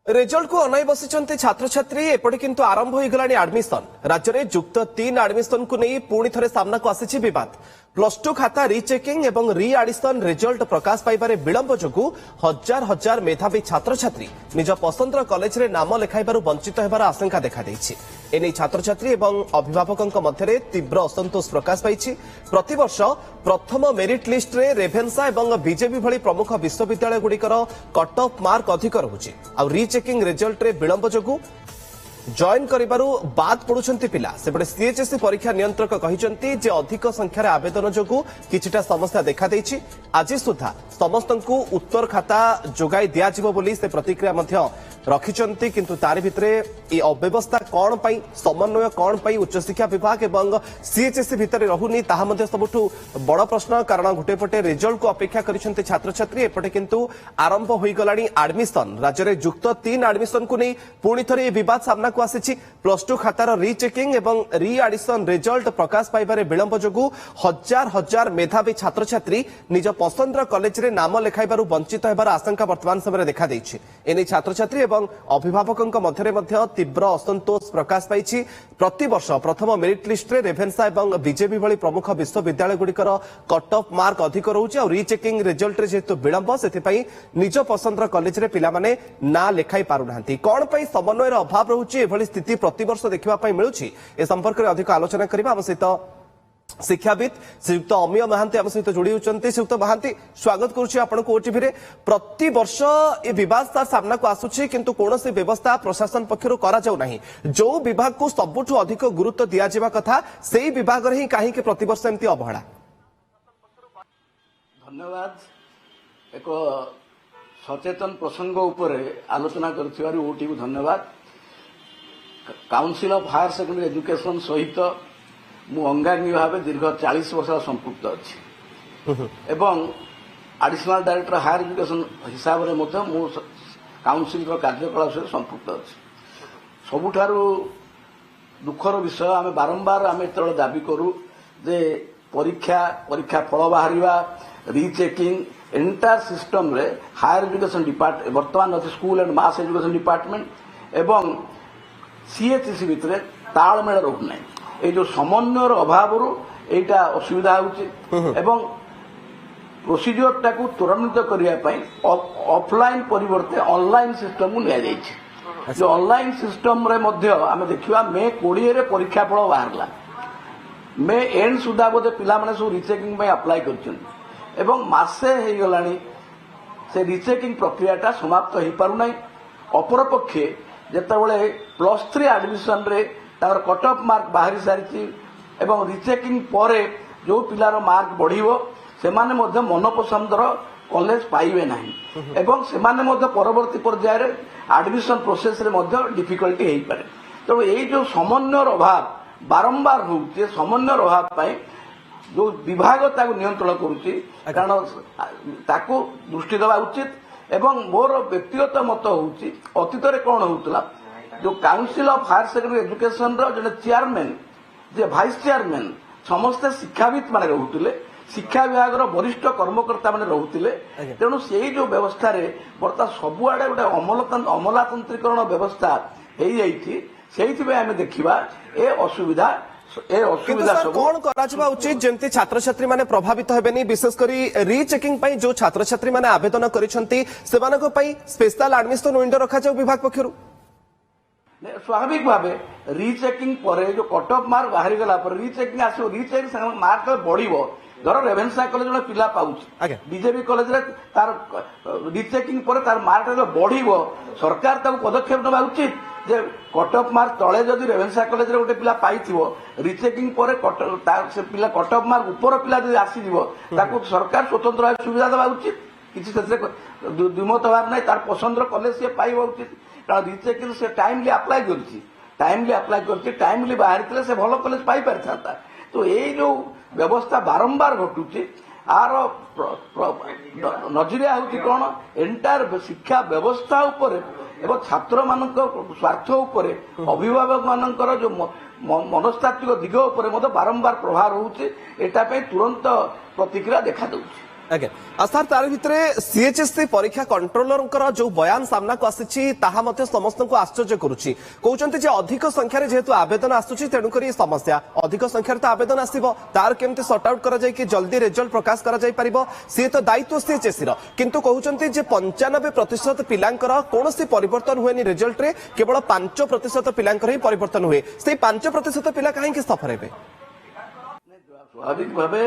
Result को अनाई बसी छात्र छात्री एपटे किंतु आरंभ हो गलानी एडमिशन राज्य में युक्त 3 एडमिशन को नहीं पुणी थे सामना को आसी विवाद +2 खाता रिचेकिंग एवं रि एडिशन रिजल्ट प्रकाश पाइबारे विलंब जोगु हजार हजार मेधावी छात्र छात्री निज पसंदर कॉलेज रे नाम लेखाइबारु वंचित हेबार आशंका देखा देछि। एने छात्र छात्री एवं अभिभावकों मध्य तीव्र असंतोष प्रकाश पाइछि। प्रतिवर्ष प्रथम मेरिट लिस्ट रे रेभेन्सा एवं बीजेपी भली प्रमुख विश्वविद्यालय गुड़िकर कट ऑफ मार्क अधिक रहुछि आ रिचेकिंग रिजल्ट रे विलंब जोगु जॉइन करिबारु बाद पड़ुछंती पिला सेपटे सीएचएससी परीक्षा नियंत्रक कहिसंती जे अधिक संख्यार आवेदन जोगु किछिटा समस्या देखा देछि। आज सुधा समस्तंकु उत्तर खाता जोगाई दिया जिवो बोली से प्रतिक्रिया मध्य रखिचंती किंतु तारि भितरे ए अव्यवस्था कोन पई समन्वय कोन पई उच्च शिक्षा विभाग एवं सीएचएससी भितरे रहुनी ताहा मध्ये सबुठु बड़ प्रश्न कारण गुटेपटे रिजल्ट को अपेक्षा करिसंती छात्र छात्री एपटे किंतु आरंभ होई गलानी एडमिशन राज्य रे युक्त 3 एडमिशन को नै पुणी थरे विवाद सामना को आसी +2 खातार रिचेकिंग एवं रि एडिशन रिजल्ट प्रकाश पाइबारे विलंब जोगु हजार हजार मेधावी छात्र छात्री निज पसंदर कॉलेज रे नाम लेखाइबारु वंचित हेबार आशंका वर्तमान समय देखा देछि। एने छात्र छात्री एवं अभिभावकों मध्य तीव्र असंतोष प्रकाश पाइछि। प्रतिवर्ष प्रथम मेरिट लिस्ट रे रेभेन्सा एवं बीजेपी भली प्रमुख विश्वविद्यालय गुड़िकर कट ऑफ मार्क अधिक रहुछि और रिचेकिंग रिजल्ट रे जेतु विलंब सेथिपई निज पसंदर कॉलेज रे पिला माने ना लेखाई पारुनांती कोन पई समन्वयर अभाव रहुछि एभली स्थिति प्रतिवर्ष देखिबा पई मिलुछि। ए संपर्क रे अधिक आलोचना करिबा हम सहित शिक्षाविद श्रीयुक्त अमीय महांती आम सहित जोड़ी होती। श्रीयुक्त महांती स्वागत करुच्ची आपको ओटीवी रे। प्रति वर्ष ए विवाद तार सामना को आसुछि किंतु कोनोसी व्यवस्था प्रशासन पक्षरु करा जाउ नाही। जो विभाग को सबुठु अधिक गुरुत्व दिया जिबा कथा सेही विभाग रे ही काहे के प्रति वर्ष एमती अवहेला। धन्यवाद। एक सचेतन प्रसंग उपरे आलोचना करथिबारु ओटीवी धन्यवाद। Council of higher secondary education सहित मु अंगांगी भाव दीर्घ 40 वर्ष संपुक्त अच्छी एवं एडिशनल डायरेक्टर हायर एजुकेशन हिसाब से मु काउंसिल कार्यकलाप से संपुक्त अच्छी। सबुठारु दुखर विषय आम बारंबार आम एत दाबी करूँ जे परीक्षा फल बाहर रिचेकिंग एंटायर सिस्टम रे हायर एजुकेशन डिपार्टमेंट वर्तमान अच्छे school and mass education department एवं सीएचसी भितर तालमेल रोना ये जो समन्वयर अभाव एटा असुविधा एवं प्रोसीजर टाकू त्वरान्वित करने ऑफलाइन परिवर्ते ऑनलाइन सिस्टम को नि जो ऑनलाइन सिस्टम रे मध्य आम देखा मे 20 रे परीक्षा फल बाहरला मे एंड सुधा बोधे पिला माने सब रिचेकिंग अप्लाई कर मासे हो गलानी से रिचेकिंग प्रक्रियाटा समाप्त हो पारुना। अपरपक्षे जितेबाला +3 एडमिशन रे तार कट ऑफ मार्क बाहरी सारी एवं रिचेकिंग परे जो पिलार मार्क बढ़िबो से माने मध्य मनपसंदर कॉलेज पाइबे नाही एवं से माने मध्य परवर्ती पर्यायर एडमिशन प्रोसेस रे मध्य डिफिकल्टी हेई पारे। तो ये जो समन्वयर अभाव बारंबार होउचे समन्वयर अभाव पाए जो विभाग ताको नियंत्रण करूची कारण ताको दृष्टि देवा उचित एवं मोर व्यक्तिगत मत होउची अतीत रे कोन होउतला जो council of higher secondary education जो चेयरमैन जे भाइस चेयरमैन समस्त शिक्षाविद माने रहउतिले शिक्षा विभाग वरिष्ठ कर्मकर्ता माने रहउतिले तेणु से जो व्यवस्था रे बर्ता सबुआडे गोटे अमलातंत्रीकरण व्यवस्था हो जाइछि सेहिथिबे आमे देखिबा ए असुविधा कौन करा उचित जमती छात्र छात्री माने प्रभावित हेबेनी विशेष करी रिचेकिंग पई जो छात्र छात्री माने आवेदन करिसंती सेमानको पई स्पेशल एडमिशन विंडो रखा जाउ विभाग पक्षरु। स्वाभाविक भाव रिचेकिंग पर जो कट ऑफ मार्क बाहरी गला पर रिचेकिंग आसो रिचेकिंग मार्क बढ़िबो धर रेभेन्सा कॉलेज रे पिला पाउछ बीजेपी कॉलेज रे तार रिचेकिंग पर तार मार्क जो बढ़िबो सरकार ताको पदक्षेप नेबा उचित जे कट ऑफ मार्क तले जदि रेभेन्सा कॉलेज रे गोटे पिला पाइथिबो रिचेकिंग पर से पिला कट ऑफ मार्क ऊपर पिला जदि आसी दिबो ताको सरकार स्वतंत्र सुविधा देबा उचित किछि से द्विमत हबार नै तार पसंदर कॉलेज से पाइबा उचित कारण रिचेकिंग से टाइमली अप्लाई करछि टाइमली बाहर से भल कॉलेज पाई पारि। तो ये जो व्यवस्था बारंबार घटुची आर नजरिया होती कौन एंटायर शिक्षा व्यवस्था उपर एवं छात्र मान स्वार्थ उपर अभिभावक मानकर जो मनस्तात्विक दिग उपर बारंबार प्रभाव रोचे एटा तुरंत प्रतिक्रिया देखा दउछि। ଆଜ୍ଞା ସାର୍ ତାର ଭିତରେ ସିଏଚଏସସି ପରୀକ୍ଷା କଣ୍ଟ୍ରୋଲରଙ୍କର ଯୋଉ ବୟାନ ସାମ୍ନାକୁ ଆସିଛି ତାହା ମଧ୍ୟ ସମସ୍ତଙ୍କୁ ଆଶ୍ଚର୍ଯ୍ୟ କରୁଛି କହୁଛନ୍ତି ଯେ ଅଧିକ ସଂଖ୍ୟାରେ ଯେହେତୁ ଆବେଦନ ଆସୁଛି ତେଣୁକରି ସମସ୍ୟା ଅଧିକ ସଂଖ୍ୟାରେ ତ ଆବେଦନ ଆସିବ ତାର କେମିତି ସର୍ଟ ଆଉଟ୍ କରାଯାଇକି ଜଲ୍ଦି ରେଜଲ୍ଟ ପ୍ରକାଶ କରାଯାଇପାରିବ ସିଏ ତ ଦାୟିତ୍ୱ ସିଏଚଏସସି ର କିନ୍ତୁ କହୁଛନ୍ତି ଯେ 95% ପିଲାଙ୍କର କୌଣସି ପରିବର୍ତ୍ତନ ହୁଏନି ରେଜଲ୍ଟରେ କେବଳ 5% ପିଲାଙ୍କର ହିଁ ପରିବର୍ତ୍ତନ ହୁଏ ସେଇ 5% ପିଲା କାହିଁକି ସଫର ହେବେ ସ୍ୱାଭାବିକ ଭାବେ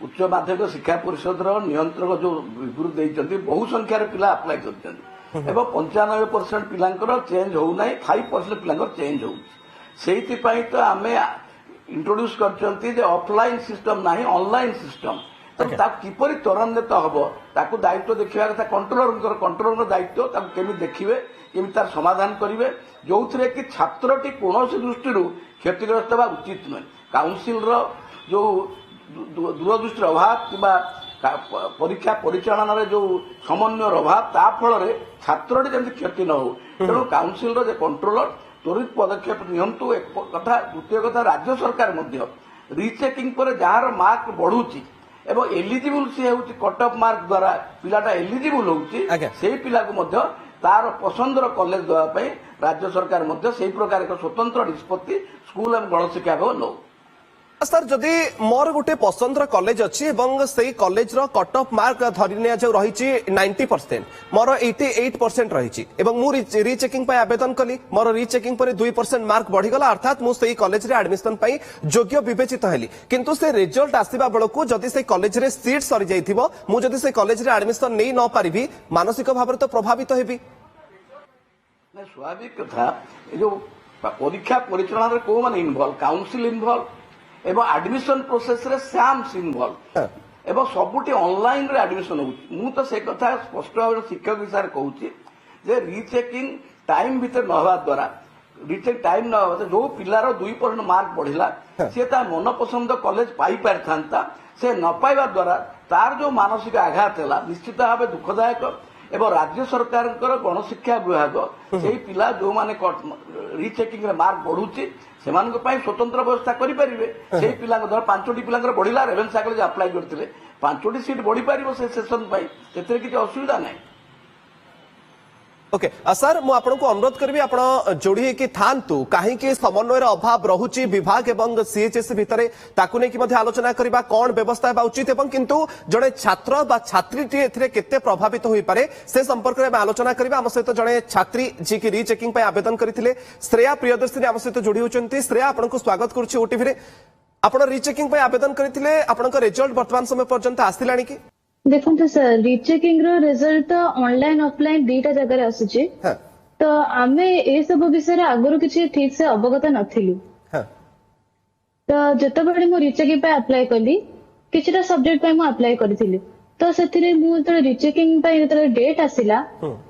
ଉଚ୍ଚ ମାଧ୍ୟମିକ ଶିକ୍ଷା ପରିଷଦର ନିୟନ୍ତ୍ରକ ଯୋଉ ବିବୃତ୍ତି ଦେଇଛନ୍ତି ବହୁ ସଂଖ୍ୟାରେ ପିଲା ଆପ୍ଲାଏ କରିଛନ୍ତି ଏବଂ 95% ପିଲାଙ୍କର ଚେଞ୍ଜ ହଉନାହିଁ 5% ପିଲାଙ୍କର ଚେଞ୍ଜ ହଉଛି ସେଇଥିପାଇଁ ତ ଆମେ ଇଣ୍ଟ୍ରୋଡ୍ୟୁସ କରିଛନ୍ତି ଯେ ଅଫଲାଇନ ସିଷ୍ଟମ ନାହିଁ ଅନଲାଇନ ସିଷ୍ଟମ ତାକୁ କିପରି ତ୍ୱରାନ୍ୱିତ ହବ ତାକୁ ଦାୟିତ୍ୱ ଦେଖିବା କଥା କଣ୍ଟ୍ରୋଲରଙ୍କ ଦାୟିତ୍ୱ ତାକୁ କେମିତି ଦେଖିବେ କେମିତି ତାର ସମାଧାନ କରିବେ ଯୋଉଥିରେ କି ଛାତ୍ରଟି କୌଣସି ଦୃଷ୍ଟିରୁ କ୍ଷତିଗ୍ରସ୍ତ ହେବା ଉଚିତ ନୁହେଁ କାଉନସିଲର ଯୋଉ ଦୂରଦୃଷ୍ଟିର ଅଭାବ କିମ୍ବା ପରୀକ୍ଷା ପରିଚାଳନାରେ ଯୋଉ ସମନ୍ୱୟର ଅଭାବ ତା ଫଳରେ ଛାତ୍ରଟି ଯେମିତି କ୍ଷତି ନ ହଉ ତେଣୁ କାଉନସିଲର ଯେ କଣ୍ଟ୍ରୋଲର ତ୍ୱରିତ ପଦକ୍ଷେପ ନିଅନ୍ତୁ ଏକ କଥା ଦ୍ୱିତୀୟ କଥା ରାଜ୍ୟ ସରକାର ମଧ୍ୟ ରିଚେକିଂ ପରେ ଯାହାର ମାର୍କ ବଢୁଛି ଏବଂ ଏଲିଜିବୁଲ ସିଏ ହେଉଛି କଟ୍ ଅଫ୍ ମାର୍କ ଦ୍ୱାରା ପିଲାଟା ଏଲିଜିବୁଲ ହେଉଛି ସେଇ ପିଲାକୁ ମଧ୍ୟ ତାର ପସନ୍ଦର କଲେଜ ଦେବା ପାଇଁ ରାଜ୍ୟ ସରକାର ମଧ୍ୟ ସେହି ପ୍ରକାର ଏକ ସ୍ୱତନ୍ତ୍ର ନିଷ୍ପତ୍ତି ସ୍କୁଲ ଏବଂ ଗଣଶିକ୍ଷା ବିଭାଗ ନେଉ ସାର୍ ଯଦି ମୋର ଗୋଟେ ପସନ୍ଦର କଲେଜ ଅଛି ଏବଂ ସେଇ କଲେଜର କଟ୍ ଅଫ୍ ମାର୍କ ଧରି ନିଆଯାଉ ରହିଛି 90% ମୋର 88% ରହିଛି ଏବଂ ମୁଁ ରିଚେକିଂ ପାଇଁ ଆବେଦନ କଲି ମୋର ରିଚେକିଂ ପରେ 2% ମାର୍କ ବଢିଗଲା ଅର୍ଥାତ୍ ମୁଁ ସେଇ କଲେଜରେ ଆଡମିସନ ପାଇଁ ଯୋଗ୍ୟ ବିବେଚିତ ହେଲି କିନ୍ତୁ ସେ ରେଜଲ୍ଟ ଆସିବା ବେଳକୁ ଯଦି ସେଇ କଲେଜରେ ସିଟ୍ ସରିଯାଇଥିବ ମୁଁ ଯଦି ସେଇ କଲେଜରେ ଆଡମିସନ ନେଇ ନ ପାରିବି ମାନସିକ ଭାବରେ ତ ପ୍ରଭାବିତ ହେବି ସ୍ୱାଭାବିକ କଥା ଏ ଯୋଉ ପରୀକ୍ଷା ପରିଚାଳନାରେ କୋଉମାନେ ଇନଭଲ୍ଭ କାଉନସିଲ ଇନଭଲ୍ଭ এবং আডমিশন প্রসেসরে স্যামস ইনভলভ এবং সবুটি অনলাইন আডমিশন হচ্ছে মু তো সে কথা স্পষ্ট ভাবে শিক্ষক হিসাবে কହୁଛି যে রিচেকিং টাইম ভিতরে নহবা দ্বারা রিচেক টাইম নহবা যে পিলার 2% মার্ক বঢ়িলা সে তা মনপসন্দ কলেজ পাই পারিথান্তা সে ন পাইবা দ্বারা তার যে মানসিক আঘাত হেলা নিশ্চিত ভাবে দুঃখদায়ক এবং রাজ্য সরকারଙ୍କର গণশিক্ষা বিভাগ সেই পিলা যে রিচেকিং মার্ক বঢ়ুଛି ସେମାନଙ୍କ ପାଇଁ ସ୍ୱତନ୍ତ୍ର ବ୍ୟବସ୍ଥା କରିପାରିବେ ସେଇ ପିଲାଙ୍କ ଧର 5ଟି ପିଲାଙ୍କର ବଢିଲା ରେଭେନ୍ସା କଲେଜ ଆପ୍ଲାଏ କରିଥିଲେ 5ଟି ସିଟ୍ ବଢିପାରିବ ସେ ସେସନ ପାଇଁ ସେଥିରେ କିଛି ଅସୁବିଧା ନାହିଁ ओके सर मु आपनको अनुरोध करी आपण जोड़ी होगी थांतु कहीं समन्वयर अभाव रहुची विभाग एवं सीएचएस भितर ताकू नहीं कि आलोचना करबा कौन व्यवस्था हेबा उचित एवं किंतु जड़े छात्र बा छात्रीटी एथिरे केते प्रभावित होई पारे से संपर्क में आलोचना करबा हम सहित जड़े छात्री जी की रीचेकिंग पे आवेदन करथिले श्रेया प्रियदर्शिनी हम सहित जोड़ी होचंती श्रेया आपनको स्वागत करूची ओटीवी रे आपण रीचेकिंग पे आवेदन करथिले आपनको रिजल्ट वर्तमान समय पर्यंत आसिलानी की देखो सर रिचेकिंग रो रिजल्ट तो ऑनलाइन ऑफलाइन दीटा जगह आसुची तो आमे ए सब विषय आगुरु किछि ठीक से अवगत नथिलु तो जते बडे मो रिचेकिंग पे अप्लाई करली किछटा सब्जेक्ट पे मो अप्लाई करथिली तो सेथिरे मु तो रिचेकिंग पे जते डेट आसिला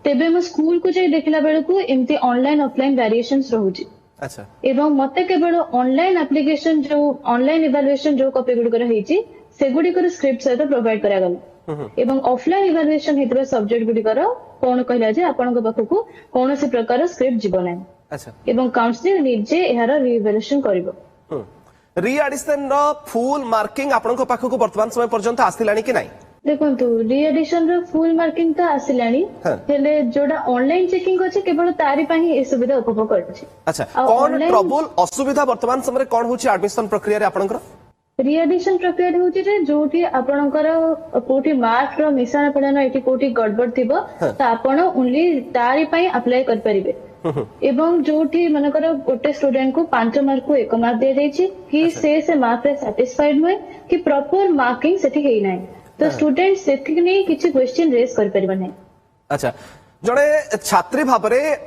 तेबे मो स्कूल को जे देखला बेलकु एम्ति ऑनलाइन ऑफलाइन वेरिएशंस रहूची अच्छा एवं मते केवल ऑनलाइन एप्लीकेशन जो ऑनलाइन इवैल्यूएशन जो कॉपी गुडी कर हेची सेगुडी कर स्क्रिप्ट सहित प्रोवाइड करा गला एवं ऑफलाइन इवैल्यूएशन हेतु सब्जेक्ट गुडी कर कोन कहला जे आपनक पाखकु कोनोसी प्रकार स्क्रिप्ट जीव नै अच्छा एवं काउंसलर निजे एहार रिवैल्यूएशन करिवो रीएडिशन रो फुल मार्किंग आपनक पाखकु वर्तमान समय पर्यंत आसिलानी कि नै देखंतु रीएडिशन रो फुल मार्किंग तो आसिलानी हेले जोडा ऑनलाइन चेकिंग अछि केवल तारि पाही ए सुविधा उपभोग करछि अच्छा कोन प्रबल असुविधा वर्तमान समय कोन होछि एडमिशन प्रक्रिया रे आपनकर रिएडिशन प्रक्रिया होची जे जोठी आपनकर कोठी मार्क रो मिसाण पडना एठी कोठी गडबड थिबो त आपण ओनली तारि पई अप्लाई कर परिबे एवं जोठी मनकर गोटे स्टूडेंट को 5 मार्क को 1 मार्क दे देछि कि से मार्क रे सैटिस्फाइड होय कि प्रॉपर मार्किंग सेठी हेइ नै तो स्टूडेंट सेठी नै किछि क्वेश्चन रेज कर परिबा नै अच्छा जड़े छात्री भाव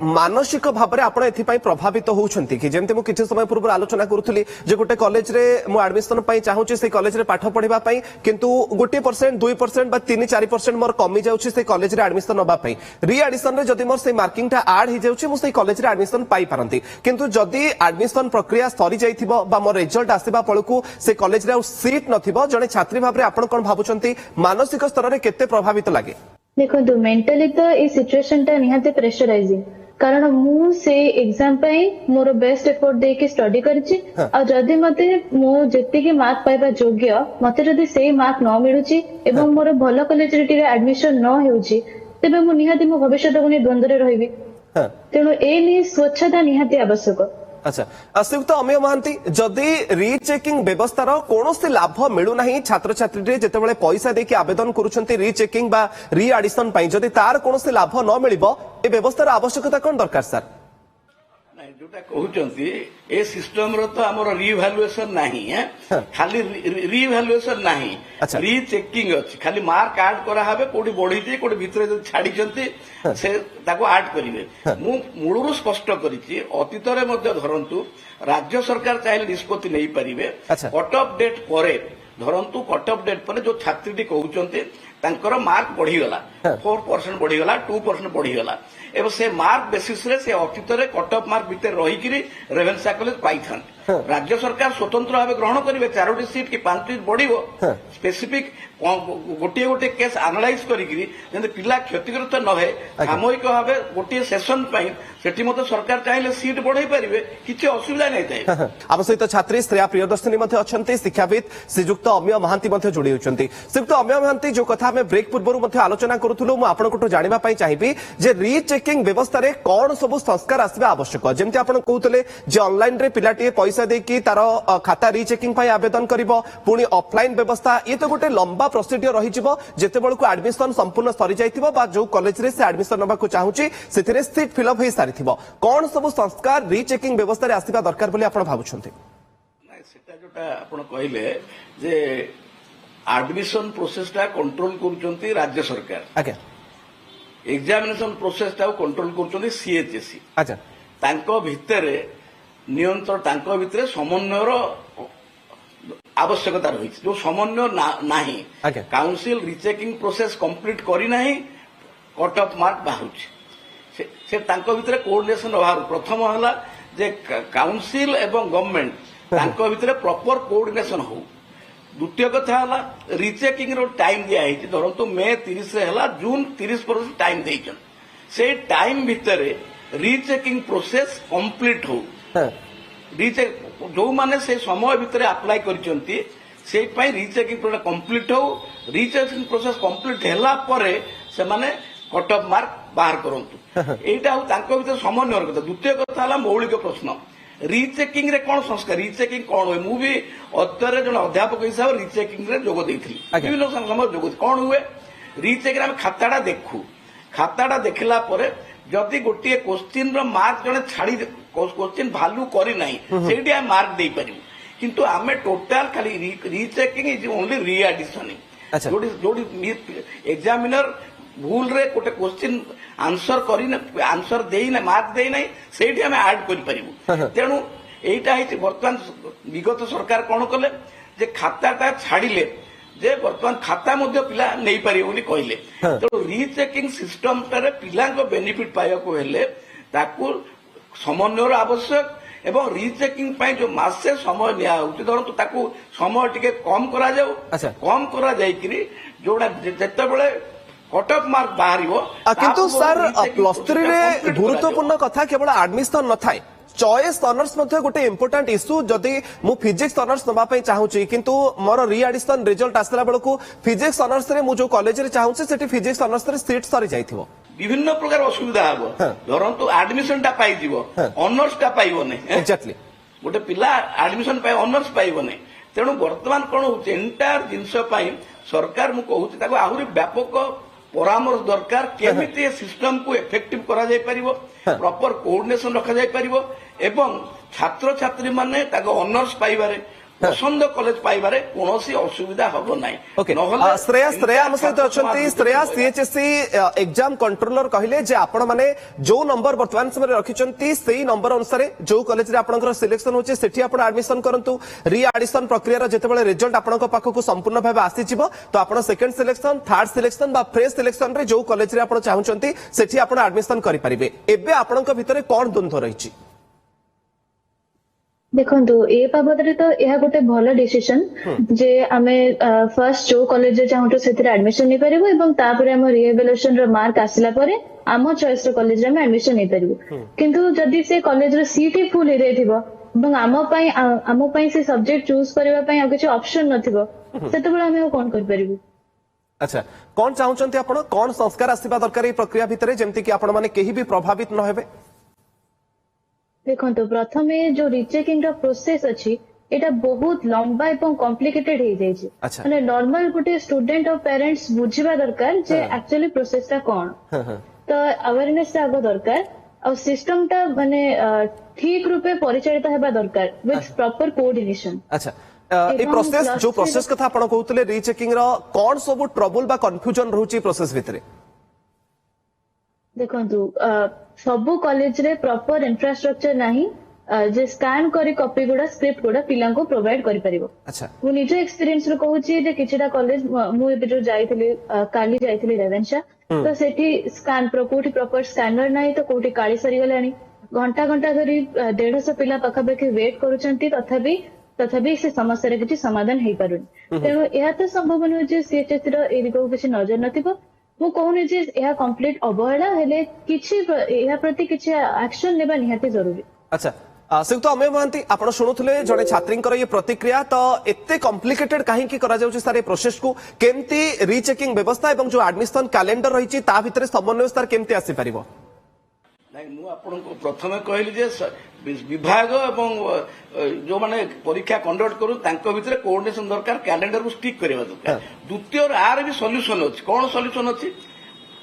मानसिक भाव आप प्रभावित होती कि जमी मुझे किसी समय पूर्व आलोचना करुली गोटे कॉलेज रे मु एडमिशन चाहूँ से कॉलेज रे पाठ पढ़ा किंतु 1% 2% 3-4% मोर कमी जाऊँगी से कॉलेज रे एडमिशन नापी रीएडिशन रे जदि मोर से मार्किंग टा ऐड हो जाऊँ मुझे कॉलेज रे एडमिशन पाई पारंती किंतु जदि एडमिशन प्रक्रिया सरी जाइथिबो बा मोर रिजल्ट आसीबा पळकु से कॉलेज रे सीट नथिबो जड़े छात्री भाव आपण कोन भाबुचंती मानसिक स्तर रे केते प्रभावित लागे देखो मेंटली तो ये सिचुएशन टा निहाते प्रेशराइजिंग କାରଣ ମୁଁ ସେଇ ଏକ୍ସାମ ପାଇଁ ମୋର ବେଷ୍ଟ ଏଫର୍ଟ ଦେଇକି ଷ୍ଟଡି କରିଛି ଆଉ ଯଦି ମତେ ମୁଁ ଯେତିକି ମାର୍କ ପାଇବା ଯୋଗ୍ୟ ମତେ ଯଦି ସେଇ ମାର୍କ ନ ମିଳୁଛି ଏବଂ ମୋର ଭଲ କଲେଜରେ ଟିକେ ଆଡମିସନ ନ ହେଉଛି ତେବେ ମୁଁ ନିହାତି ମୋ ଭବିଷ୍ୟତକୁ ନେଇ ଦ୍ୱନ୍ଦ୍ୱରେ ରହିବି ତେଣୁ ଏ ନେଇ ସ୍ୱଚ୍ଛତା ନିହାତି ଆବଶ୍ୟକ। আচ্ছা শ্রীযুক্ত অমিয় মহান্তি যদি রিচেকিং ব্যবস্থার কৌশি লাভ মিলুনা ছাত্রছাত্রী যেতবে পয়সা দিয়ে আবেদন করছেন রিচেকিং বা রি আডিশন যদি তার কৌশি লাভ ন মিলিব এ ব্যবস্থার আবশ্যকতা কোন দরকার স্যার? जोटा कहते ए सिस्टम रो तो आमर रिभैल्युएसन नहीं खाली रिभैल्युएसन नहीं रीचेकिंग अच्छी खाली मार्क आड करा हबे कोडी बढ़ी कोडी भितर जो छाड़ी से ताको आड करिवे मु मूलरू स्पष्ट करिछि अतीत रे मध्य धरंतु राज्य सरकार चाहे निष्पत्ति नहीं पारिबे कट ऑफ डेट परे धरंतु कट ऑफ डेट परे जो छात्रीटी कहउचंती तांकर मार्क बढ़ीगला 4% बढ़ीगला 2% बढ़ीगला एवं से मार्क बेसिस रे से अतीत रे कट ऑफ मार्क भितर रही रेवेन्सा कॉलेज पाई राज्य सरकार स्वतंत्र भाव ग्रहण करेंगे 4टी सीट कि 5 सीट बढ़ो स्पेसिफिक गोटे गोटे केस आनालाइज करी पिला क्षतिग्रस्त न हे सामूहिक भाव गोटे सेशन सेठी मत सरकार चाहिए सीट बढ़ाई पारे किसी असुविधा नहीं थाए। आम सहित छात्री श्रेया प्रियदर्शिनी अच्छा शिक्षाविद श्रीजुक्त अमिय महांती जोड़ी होती श्रीजुक्त अमिय महांती जो कथा आम ब्रेक पूर्व आलोचना करूँ मुझे जाना चाहिए जे रीचेकिंग व्यवस्था रे कौन सब संस्कार आसवा आवश्यक जमी आप कहते ऑनलाइन रे पिलाटी पैसा देकी तार खाता रीचेकिंग आवेदन करिवो पुणी ऑफलाइन व्यवस्था ये तो गोटे लंबा प्रोसीडियर रही जिते बेलू एडमिशन संपूर्ण सरी जाइथिबो बा जो कॉलेज रे से एडमिशन नबा को चाहूची सेथिरे सीट फिलअप होई सारिथिबो कौन सब संस्कार रीचेकिंग व्यवस्था रे आसीबा दरकार बोली आपण भाबुछन्ते? नाही सेटा जोटा आपण कहले जे एडमिशन प्रोसेस टा कंट्रोल करूचंती राज्य सरकार आज्ञा एग्जामिनेशन प्रोसेस टा कंट्रोल करूचंती सीएचएससी अच्छा तांको भितरे नियंत्रण तांको भितरे समन्वयर आवश्यकता रही जो समन्वय नाही काउंसिल रिचेकिंग प्रोसेस कंप्लीट करी नाही कट ऑफ मार्क बाहर से तांको भितरे कोऑर्डिनेशन अभाव प्रथम हला जे काउंसिल एवं गवर्नमेंट तांको भितरे प्रॉपर कोऑर्डिनेशन हो द्वितीय कथा हला रिचेकिंग रो टाइम दिया है धरंतु मे 30 रे हला जून 30 पर टाइम देइछन से टाइम भितरे रीचेकिंग प्रोसेस कंप्लीट हो रीचेक जो माने से समय भितर अप्लाई करचंती से पई रीचेकिंग प्रोसेस कंप्लीट हो रीचेकिंग प्रोसेस कंप्लीट हैला परे से माने कट ऑफ मार्क बाहर करंतु एटा हो तांको भितर समन्वय कथा द्वितीय कथा हला मौलिक प्रश्न रीचेकिंग रे कोन संस्कार रीचेकिंग कोन होय मु भी अत्तरे जन अध्यापक हिसाब रीचेकिंग रे जोग देइथिली विभिन्न समय जोग कोन हुए रीचेकिंग रे खाताडा देखु खाताडा देखला परे जदि गोटे क्वेश्चन रो मार्क जने छाड़ी क्वेश्चन वैल्यू करी नाही सेठी हम मार्क दे परिबु किंतु आमे टोटल खाली रीचेकिंग इज ओनली री एडिशनिंग जोडी जोडी एग्जामिनर भूल रे गोटे क्वेश्चन आंसर करी आंसर देई ना मार्क देई नाही सेठी हम ऐड करि परिबु तेनु एटा है वर्तमान विगत सरकार कोन कले जे खाताटा छाड़िले जे वर्तमान खाता मध्य पिला नहीं पारे बोली कहले तो रीचेकिंग सिस्टम टारे पिला बेनिफिट पाया को हेले ताकू समन्वय आवश्यक एवं रीचेकिंग पाई जो मासे समय निया होती धरतु ताकू समय टिके कम करा जाऊ कम करा जाई कि जोडा जत्ते बेले कट ऑफ मार्क बाहरिवो किंतु सर प्लस 3 रे गुरुत्वपूर्ण कथा केवल एडमिशन न थाए चॉइस ऑनर्स मध्ये गोटे इंपोर्टेंट इश्यू जदि मु फिजिक्स ऑनर्स नबा पई चाहूची किंतु मोर री एडिशन रिजल्ट आसला बेलको फिजिक्स ऑनर्स रे मु जो कॉलेज रे चाहूची सेठी फिजिक्स ऑनर्स रे सीट सरी जाइथिबो विभिन्न प्रकार असुविधा हबो धरंतु एडमिशन टा पाई दिबो ऑनर्स टा पाइबो नै एग्जैक्टली गोटे पिला एडमिशन पाई ऑनर्स पाइबो नै तेणु वर्तमान कोन होचे एंटायर जिंस पाई सरकार मु कहूची ताको आहुरी व्यापक परामर्श दरकार केमिति सिस्टम को इफेक्टिव करा जाय परिबो प्रॉपर कोऑर्डिनेशन रखा जाय परिबो एवं छात्र छात्री माने ताको ऑनर्स पाइबारे पसंद कॉलेज पाइबारे कोनोसी असुविधा हबो नै श्रेया हम सहित अछंती श्रेया सीएचएससी एग्जाम कंट्रोलर कहिले जे आपण माने जो नंबर वर्तमान समय रखिचंती सेही नंबर अनुसार जो कॉलेज रे आपनकर सिलेक्शन होचे सेठी आपण एडमिशन करंतु री एडिशन प्रक्रिया रे जेतेबेले रिजल्ट आपनक पाखकु संपूर्ण भाबे आसी जिवो तो आपण सेकंड सिलेक्शन थर्ड सिलेक्शन बा फ्रेश सिलेक्शन रे जो कॉलेज रे आपण चाहउचंती सेठी आपण एडमिशन करि परिबे एबे आपनक भितरे कोन द्वंद्व रहिछि देखंतु ए बाबदरे तो यह गोटे भल डिसीजन जे आमे फर्स्ट जो कॉलेज चाहूँ से एडमिशन नहीं पारिबो एवं तापरे हम रिएवल्यूशन रो मार्क आसिला परे आम चॉइस रो कॉलेज रे एडमिशन नै परिबो किंतु जदी से कॉलेज रो सीट ही फुल हे थिबो ଏବଂ ଆମ ପାଇଁ ସେ ସବଜେକ୍ଟ ଚୁଜ କରିବା ପାଇଁ ଆଉ କିଛି ଅପସନ ନଥିବ ସେତେବେଳେ ଆମେ ଆଉ କଣ କରିପାରିବୁ। ଆଚ୍ଛା କଣ ଚାହୁଁଛନ୍ତି ଆପଣ କଣ ସଂସ୍କାର ଆସିବା ଦରକାର এই ପ୍ରକ୍ରିୟା ଭିତରେ ଯେମିତି କି ଆପଣ ମାନେ କେହି ବି ପ୍ରଭାବିତ ନ ହେବେ? ଦେଖନ୍ତୁ ପ୍ରଥମେ ଯୋଉ ରିଚେକିଂ ର ପ୍ରୋସେସ ଅଛି এটা ବହୁତ ଲମ୍ବା ଏବଂ କମ୍ପ୍ଲିକେଟେଡ ହେଇଯାଇଛି ମାନେ ନର୍ମାଲ ଗୋଟେ ଷ୍ଟୁଡେଣ୍ଟ ଆଉ ପ୍ୟାରେଣ୍ଟସ ବୁଝିବା ଦରକାର ଯେ ଆକ୍ଚୁଆଲି ପ୍ରୋସେସ ଟା କଣ ତ ଆୱାରନେସ ଆଗ ଦରକାର ଆଉ ସିଷ୍ଟମ ଟା ମାନେ ଠିକ ରୂପେ ପରିଚାଳିତ ହେବା ଦରକାର ୱିଥ୍ ପ୍ରପର କୋଅର୍ଡିନେସନ। ଆଚ୍ଛା এই প্রসেস जो প্রসেস কথা আপন কହୁଥିଲେ রিচেকিং ର কোন ସବୁ ট্রবল বা কনফ্ୟୁଜন রହୁଛି প্রসেস ভিতরে? ଦେଖନ୍ତୁ ସବୁ କଲେଜରେ ପ୍ରପର ଇନଫ୍ରାଷ୍ଟ୍ରକ୍ଚର ନାହିଁ ଯେ ସ୍କାନ କରି କପି ଗୁଡା ସ୍କ୍ରିପ୍ଟ ଗୁଡା ପିଲାଙ୍କୁ ପ୍ରୋଭାଇଡ କରିପାରିବ। ମୁଁ ନିଜ ଏକ୍ସପିରିଏନ୍ସ ରୁ କହୁଛି ଯେ କିଛିଟା କଲେଜ ମୁଁ ଏବେ ଯୋଉ ଯାଇଥିଲି କାଲି ଯାଇଥିଲି ରେଭେନ୍ସା ତ ସେଠି ସ୍କାନ କୋଉଠି ପ୍ରପର ସ୍କାନର ନାହିଁ ତ କୋଉଠି କାଳି ସରିଗଲାଣି ଘଣ୍ଟା ଘଣ୍ଟା ଧରି 150 ପିଲା ପାଖାପାଖି ୱେଟ୍ କରୁଛନ୍ତି ତଥାପି ସେ ସମସ୍ୟାର କିଛି ସମାଧାନ ହେଇପାରୁନି ତେଣୁ ଏହା ତ ସମ୍ଭବ ନୁହେଁ ଯେ ସିଏଚଏସି ର ଏ ଦିଗକୁ କିଛି ନଜର ନଥିବ। ମୁଁ କହୁନି ଯେ ଏହା କମ୍ପ୍ଲିଟ ଅବହେଳା ହେଲେ କିଛି ଏହା ପ୍ରତି କିଛି ଆକ୍ସନ ନେବା ନିହାତି ଜରୁରୀ। ଆଚ୍ଛା श्रीयुक्त अमेय महांती आपण शुणुले जड़े छात्री ये प्रतिक्रिया तो एते कॉम्प्लिकेटेड कहीं करा जाउछि सारे प्रोसेस को केमती रीचेकिंग व्यवस्था एवं जो एडमिशन कैलेंडर रही ता भितर समन्वय स्तर केमती आसी परिबो? नहीं मु आपनको प्रथमे कहली जे विभाग एवं जो माने परीक्षा कंडक्ट करू तांको भितर कोऑर्डिनेशन दरकार कैलेंडर को स्टिक करबा दरकार। द्वितीय आर भी सॉल्यूशन अछि कोन सॉल्यूशन अछि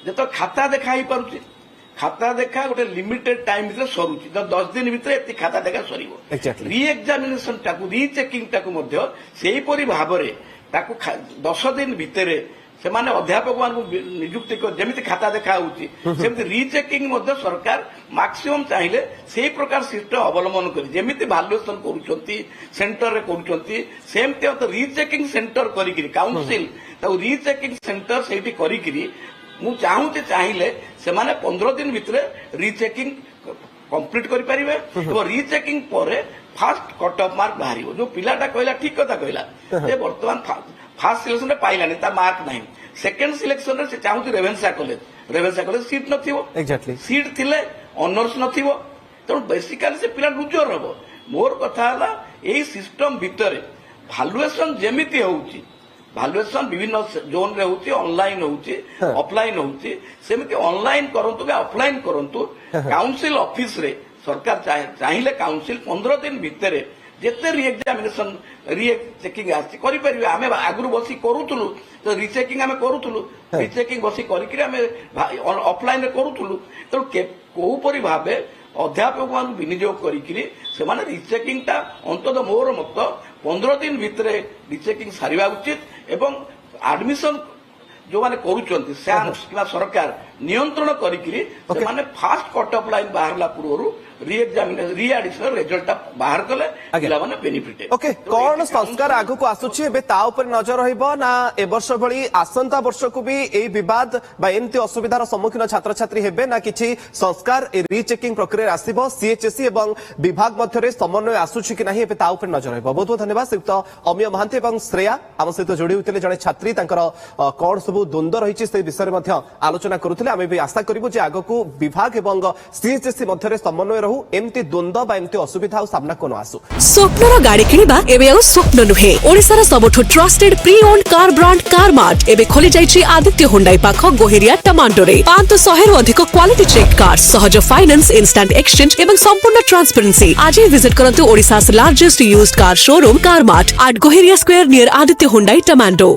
जे तो खाता देखा ही पारुछि खाता देखा गोटे लिमिटेड टाइम भितर सरुछि 10 दिन भितर एति खाता देखा सरिबो री एग्जामिनेशन टाकू रीचेकिंग टाकू मध्य सेही परि भाबरे ताकू 10 दिन भितर से माने अध्यापक मान नियुक्ति कर जेमिति खाता देखा होउछि सेमिति रीचेकिंग मध्य सरकार मैक्सिमम चाहिले सेही प्रकार सिस्टम अवलंबन करी जेमिति वैल्यूएशन करूछंती सेंटर रे करूछंती सेमते तो रीचेकिंग सेंटर करिकरी काउंसिल ताऊ रीचेकिंग सेंटर सेठी करिकरी मु चाहूचे चाहिले से माने 15 दिन भितर रीचेकिंग कंप्लीट करि परिबे तो रीचेकिंग परे फास्ट कट ऑफ मार्क बाहरिबो जो पिलाटा कहला ठीक कथा कहला जे वर्तमान फास्ट सिलेक्शन रे पाइलानी ता मार्क नाही सेकंड सिलेक्शन रे से चाहूची रेवेन्सा कॉलेज सीट नथिबो एग्जैक्टली सीट थिले ऑनर्स नथिबो तो बेसिकली से पिला लूजर हबो। मोर कथा हला एई सिस्टम भितर वैल्यूएशन जेमिति होउची वैल्यूएशन विभिन्न जोन रे होउची ऑनलाइन होउची ऑफलाइन होउची सेमिति ऑनलाइन करंतु कि ऑफलाइन करंतु काउंसिल ऑफिस रे सरकार चाहिले काउंसिल 15 दिन भितर जेते री एग्जामिनेशन री चेकिंग आसी करि परिबे आमे आगुरु बसी करूथुलु तो रीचेकिंग आमे करूथुलु रीचेकिंग बसी करिकरी आमे ऑफलाइन रे करूथुलु तो कोउ परि भाबे अध्यापक मान विनियोग करिकरी से माने रीचेकिंग ता अंतत मोर मत 15 दिन भितर रीचेकिंग सारिबा उचित एवं एडमिशन जो माने करूचंती सैम्स किबा सरकार नियंत्रण करिकरी से माने फास्ट कट ऑफ लाइन बाहरला पूर्वरु री एग्जामिनेशन री एडिशनल रिजल्ट बाहर कले पिला माने बेनिफिट ओके कोन संस्कार आगु को आसुची एबे ता ऊपर नजर रहइबो ना ए वर्ष भली आसंता वर्ष को भी एई विवाद बा एंती असुविधार सम्मुखीन छात्र छात्री हेबे ना किछि संस्कार ए रीचेकिंग प्रक्रिया आसीबो सीएचएससी एवं विभाग मध्यरे समन्वय आसुची कि नाही एबे ता ऊपर नजर रहइबो। बहुत बहुत धन्यवाद श्रीयुक्त अमिय महांती एवं श्रेया आम सहित जोड़ी होतिले जने छात्री तांकर कोन सब द्वंद्व रहिछि से विषय मध्य आलोचना करूथिले आमे भी आशा करिवु जे आगो को विभाग एवं सीएचएससी मध्यरे समन्वय रहू एमती द्वंद्व बा एमती असुविधा सामना कोन आसु। स्वप्नर गाड़ी किनिबा एबे आ स्वप्न नुहे ओडिसार सबठु trusted pre owned car brand Carmart एबे खोली जाइछि आदित्य हुंडाई पाख गोहेरिया टमाटोरे 500 रु अधिक क्वालिटी चेक कार सहज फाइनेंस इंस्टेंट एक्सचेंज एवं संपूर्ण ट्रांसपेरेंसी आज ही विजिट करंतु Odisha's largest used car showroom Carmart at Goheria square near Aditya Hyundai tomato.